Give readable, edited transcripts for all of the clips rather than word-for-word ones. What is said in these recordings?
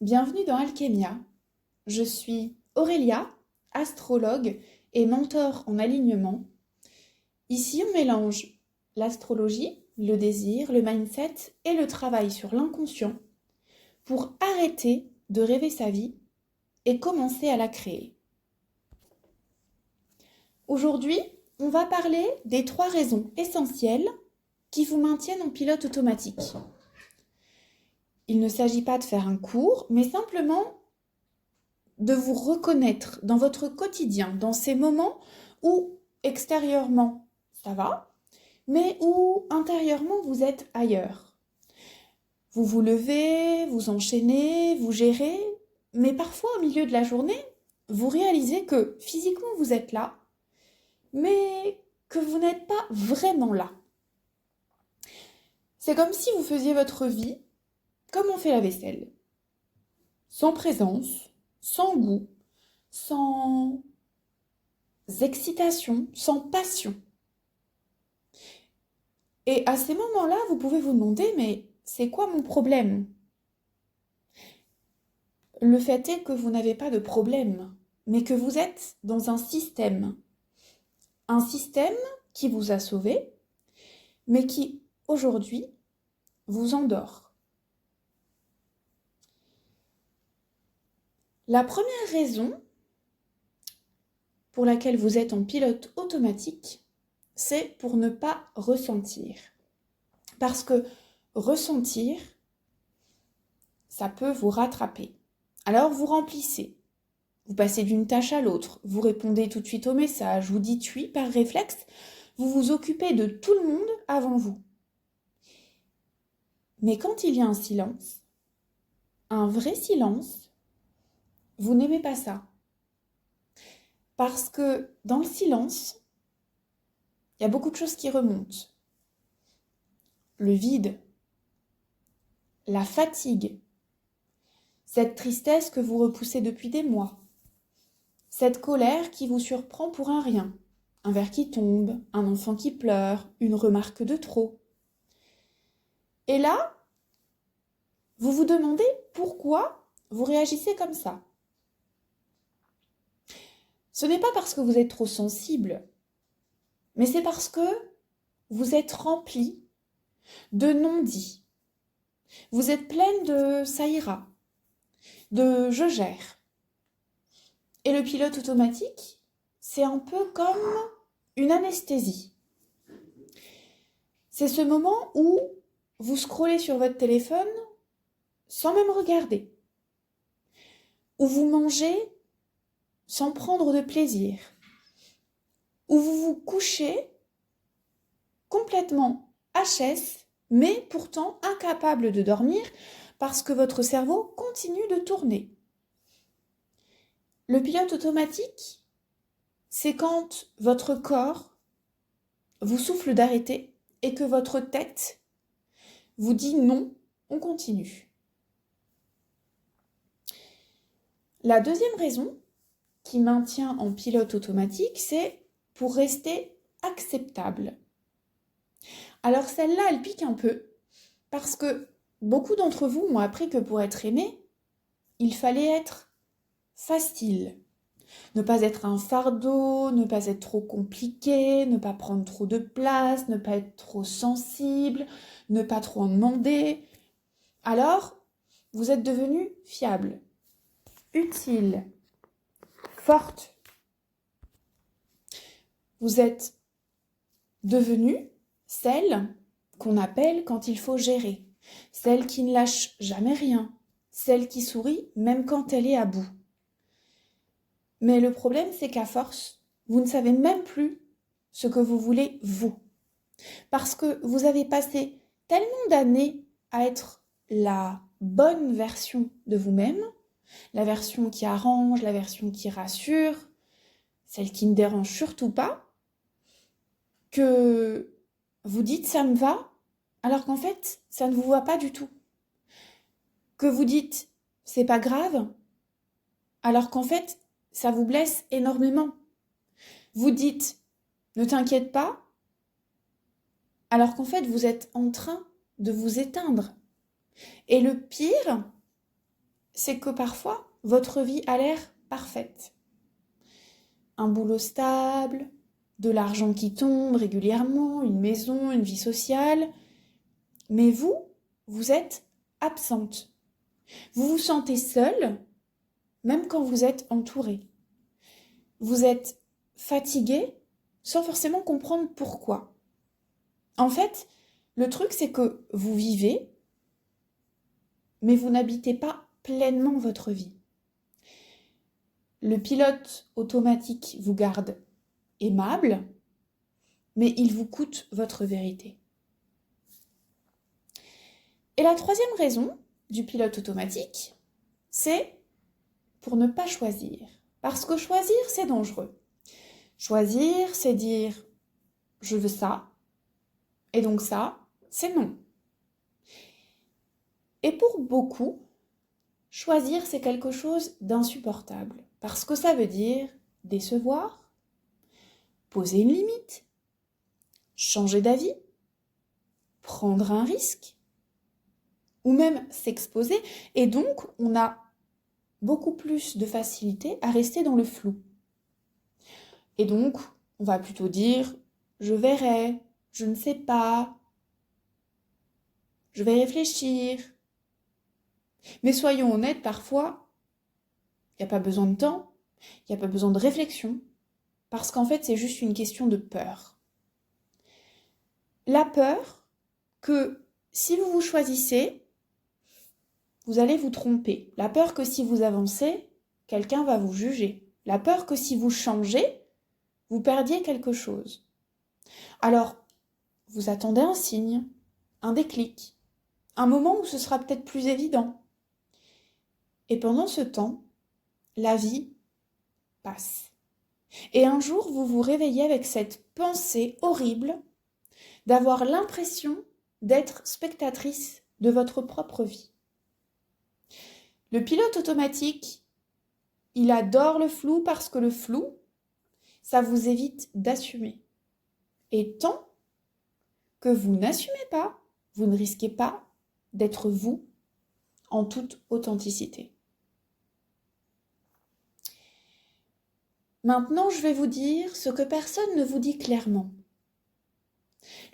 Bienvenue dans Alchemia. Je suis Aurélia, astrologue et mentor en alignement. Ici, on mélange l'astrologie, le désir, le mindset et le travail sur l'inconscient pour arrêter de rêver sa vie et commencer à la créer. Aujourd'hui, on va parler des 3 raisons essentielles qui vous maintiennent en pilote automatique. Il ne s'agit pas de faire un cours, mais simplement de vous reconnaître dans votre quotidien, dans ces moments où extérieurement ça va, mais où intérieurement vous êtes ailleurs. Vous vous levez, vous enchaînez, vous gérez, mais parfois au milieu de la journée, vous réalisez que physiquement vous êtes là, mais que vous n'êtes pas vraiment là. C'est comme si vous faisiez votre vie comme on fait la vaisselle, sans présence, sans goût, sans excitation, sans passion. Et à ces moments-là, vous pouvez vous demander, mais c'est quoi mon problème? Le fait est que vous n'avez pas de problème, mais que vous êtes dans un système. Un système qui vous a sauvé, mais qui, aujourd'hui, vous endort. La première raison pour laquelle vous êtes en pilote automatique, c'est pour ne pas ressentir. Parce que ressentir, ça peut vous rattraper. Alors vous remplissez, vous passez d'une tâche à l'autre, vous répondez tout de suite au message, vous dites oui par réflexe, vous vous occupez de tout le monde avant vous. Mais quand il y a un vrai silence, vous n'aimez pas ça. Parce que dans le silence, il y a beaucoup de choses qui remontent. Le vide, la fatigue, cette tristesse que vous repoussez depuis des mois, cette colère qui vous surprend pour un rien, un verre qui tombe, un enfant qui pleure, une remarque de trop. Et là, vous vous demandez pourquoi vous réagissez comme ça. Ce n'est pas parce que vous êtes trop sensible, mais c'est parce que vous êtes rempli de non-dits. Vous êtes pleine de ça ira, de je gère. Et le pilote automatique, c'est un peu comme une anesthésie. C'est ce moment où vous scrollez sur votre téléphone sans même regarder, où vous mangez sans prendre de plaisir, où vous vous couchez complètement HS, mais pourtant incapable de dormir parce que votre cerveau continue de tourner. Le pilote automatique, c'est quand votre corps vous souffle d'arrêter et que votre tête vous dit non, on continue. La deuxième raison qui maintient en pilote automatique, c'est pour rester acceptable. Alors celle-là, elle pique un peu, parce que beaucoup d'entre vous ont appris que pour être aimé, il fallait être facile. Ne pas être un fardeau, ne pas être trop compliqué, ne pas prendre trop de place, ne pas être trop sensible, ne pas trop en demander. Alors, vous êtes devenue fiable, utile, forte. Vous êtes devenue celle qu'on appelle quand il faut gérer, celle qui ne lâche jamais rien, celle qui sourit même quand elle est à bout. Mais le problème, c'est qu'à force, vous ne savez même plus ce que vous voulez vous. Parce que vous avez passé tellement d'années à être la bonne version de vous-même, la version qui arrange, la version qui rassure, celle qui ne dérange surtout pas, que vous dites ça me va, alors qu'en fait, ça ne vous va pas du tout. Que vous dites c'est pas grave, alors qu'en fait, ça vous blesse énormément. Vous dites ne t'inquiète pas, alors qu'en fait, vous êtes en train de vous éteindre. Et le pire, c'est que parfois, votre vie a l'air parfaite. Un boulot stable, de l'argent qui tombe régulièrement, une maison, une vie sociale. Mais vous êtes absente. Vous vous sentez seule, même quand vous êtes entourée. Vous êtes fatiguée sans forcément comprendre pourquoi. En fait, le truc, c'est que vous vivez, mais vous n'habitez pas pleinement votre vie. Le pilote automatique vous garde aimable, mais il vous coûte votre vérité. Et la troisième raison du pilote automatique, c'est pour ne pas choisir. Parce que choisir, c'est dangereux. Choisir, c'est dire « je veux ça », et donc ça, c'est non. Et pour beaucoup, choisir, c'est quelque chose d'insupportable. Parce que ça veut dire décevoir, poser une limite, changer d'avis, prendre un risque, ou même s'exposer. Et donc, on a beaucoup plus de facilité à rester dans le flou. Et donc, on va plutôt dire « je verrai »,« je ne sais pas »,« je vais réfléchir ». Mais soyons honnêtes, parfois, il n'y a pas besoin de temps, il n'y a pas besoin de réflexion, parce qu'en fait, c'est juste une question de peur. La peur que si vous vous choisissez, vous allez vous tromper. La peur que si vous avancez, quelqu'un va vous juger. La peur que si vous changez, vous perdiez quelque chose. Alors, vous attendez un signe, un déclic, un moment où ce sera peut-être plus évident. Et pendant ce temps, la vie passe. Et un jour, vous vous réveillez avec cette pensée horrible d'avoir l'impression d'être spectatrice de votre propre vie. Le pilote automatique, il adore le flou parce que le flou, ça vous évite d'assumer. Et tant que vous n'assumez pas, vous ne risquez pas d'être vous en toute authenticité. Maintenant, je vais vous dire ce que personne ne vous dit clairement.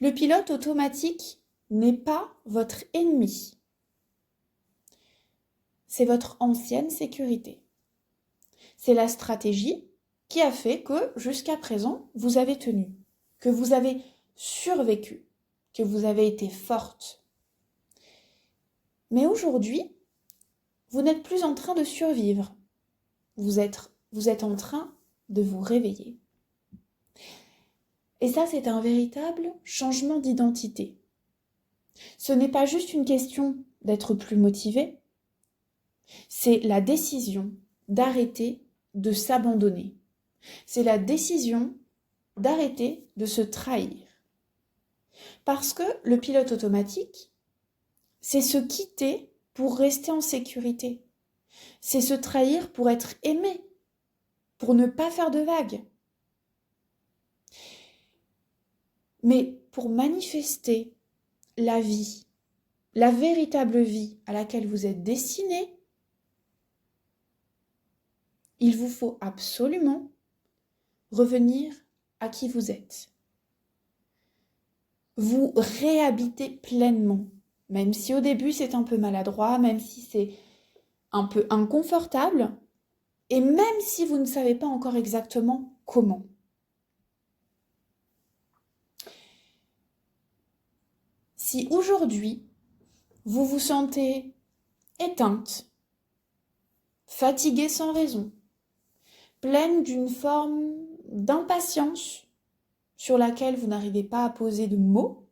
Le pilote automatique n'est pas votre ennemi. C'est votre ancienne sécurité. C'est la stratégie qui a fait que, jusqu'à présent, vous avez tenu, que vous avez survécu, que vous avez été forte. Mais aujourd'hui, vous n'êtes plus en train de survivre. Vous êtes en train de vous réveiller. Et ça, c'est un véritable changement d'identité. Ce n'est pas juste une question d'être plus motivé, c'est la décision d'arrêter de s'abandonner. C'est la décision d'arrêter de se trahir. Parce que le pilote automatique, c'est se quitter pour rester en sécurité. C'est se trahir pour être aimé, pour ne pas faire de vagues. Mais pour manifester la vie, la véritable vie à laquelle vous êtes destiné, il vous faut absolument revenir à qui vous êtes. Vous réhabiter pleinement, même si au début c'est un peu maladroit, même si c'est un peu inconfortable, et même si vous ne savez pas encore exactement comment. Si aujourd'hui, vous vous sentez éteinte, fatiguée sans raison, pleine d'une forme d'impatience sur laquelle vous n'arrivez pas à poser de mots,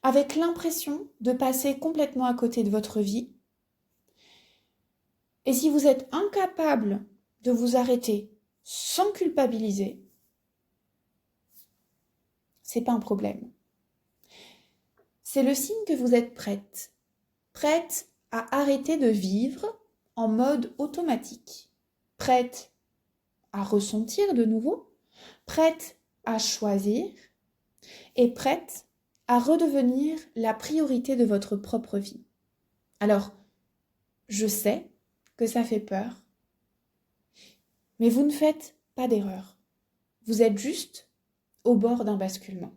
avec l'impression de passer complètement à côté de votre vie, et si vous êtes incapable de vous arrêter sans culpabiliser, c'est pas un problème. C'est le signe que vous êtes prête à arrêter de vivre en mode automatique, prête à ressentir de nouveau, prête à choisir et prête à redevenir la priorité de votre propre vie. Alors, je sais, que ça fait peur. Mais vous ne faites pas d'erreur. Vous êtes juste au bord d'un basculement.